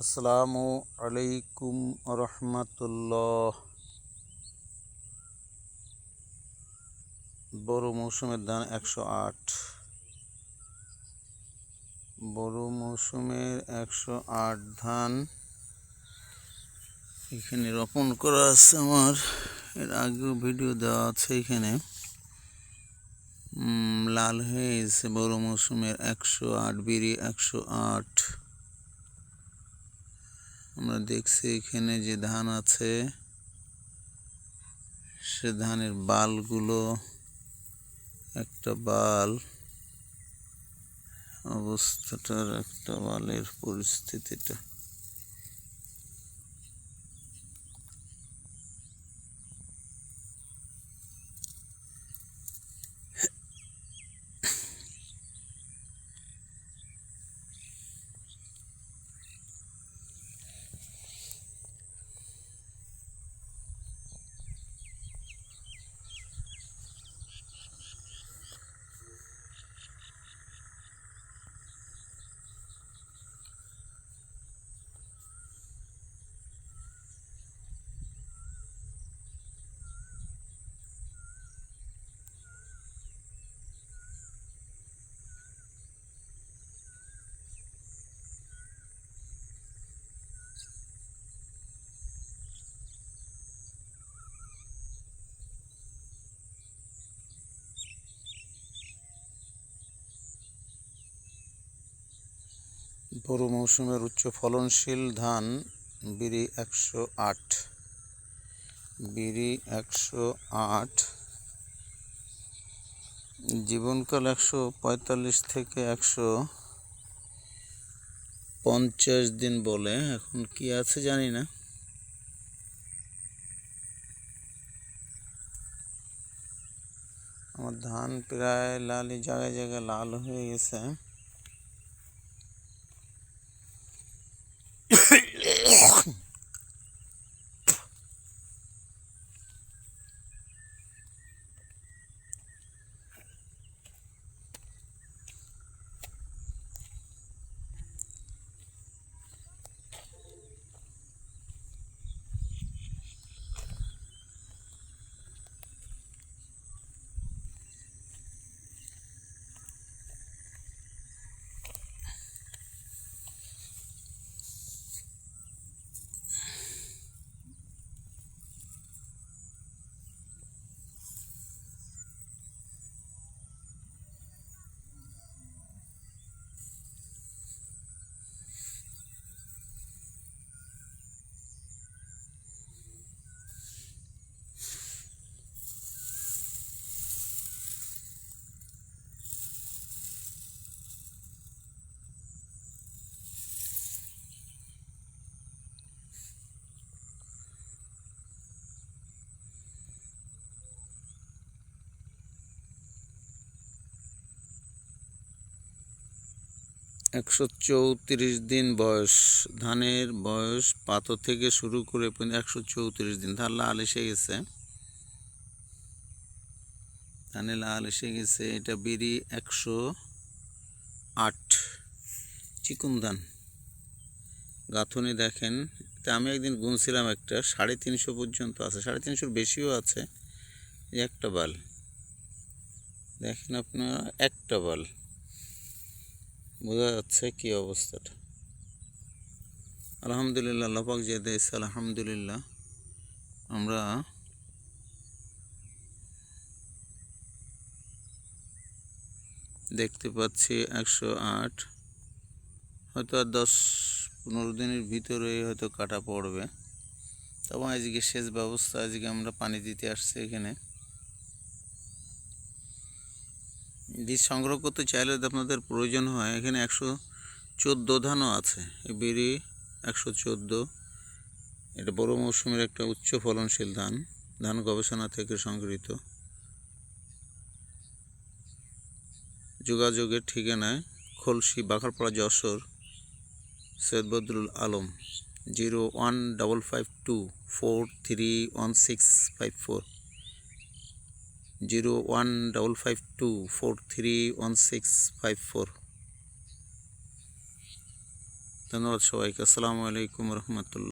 আসসালামু আলাইকুম রহমতুল্লাহ। বড় মৌসুমের ধান 108। বড় মৌসুমের 108 ধান এখানে রোপণ করা আছে। আমার এর আগেও ভিডিও দেওয়া আছে। এখানে লাল হয়ে গেছে বড় মৌসুমের 108 বিরি 108। আমরা দেখছি এখানে যে ধান আছে সে ধানের বালগুলো, একটা বাল অবস্থাটার, একটা বালের পরিস্থিতিটা বড় মৌসুমের উচ্চ ফলনশীল ধান বিরি 108। বিরি 108 জীবনকাল 145 থেকে 150 দিন বলে। এখন কি আছে জানি না। আমার ধান প্রায় লালি, জায়গায় জায়গায় লাল হয়ে গেছে। একশো 34 দিন বয়স ধানের বয়স। পাতা থেকে শুরু করে 134 দিন। ধান লাল এসে গেছে, ধানে লাল এসে গেছে। এটা বিরি 108 চিকন ধান। গাঁথনি দেখেন, তা আমি একদিন গুনছিলাম, একটা 350 পর্যন্ত আছে, 350 বেশিও আছে। একটা বাল দেখেন আপনারা, একটা বাল, বোঝা যাচ্ছে কি অবস্থাটা। আলহামদুলিল্লাহ, আল্লাহ পাক যে দিয়েছে, আলহামদুলিল্লাহ। আমরা দেখতে পাচ্ছি 108। হয়তো আর 10-15 দিনের ভিতরে হয়তো কাটা পড়বে। তবে আজকে সেচ ব্যবস্থা, আজকে আমরা পানি দিতে আসছি। এখানে বীজ সংগ্রহ করতে চাইলে যদি আপনাদের প্রয়োজন হয়, এখানে 114 ধানও আছে। এই বিরি 114, এটা বড় মৌসুমের একটা উচ্চ ফলনশীল ধান। ধান গবেষণা থেকে সংগৃহীত। যোগাযোগের ঠিকানায় খলসি, বাখারপাড়া, যশোর, সৈয়দ বদরুল আলম, 01552431654, 01552431654। ধন্যবাদ সবাইকে। আসসালামু আলাইকুম রহমতুল্লাহ।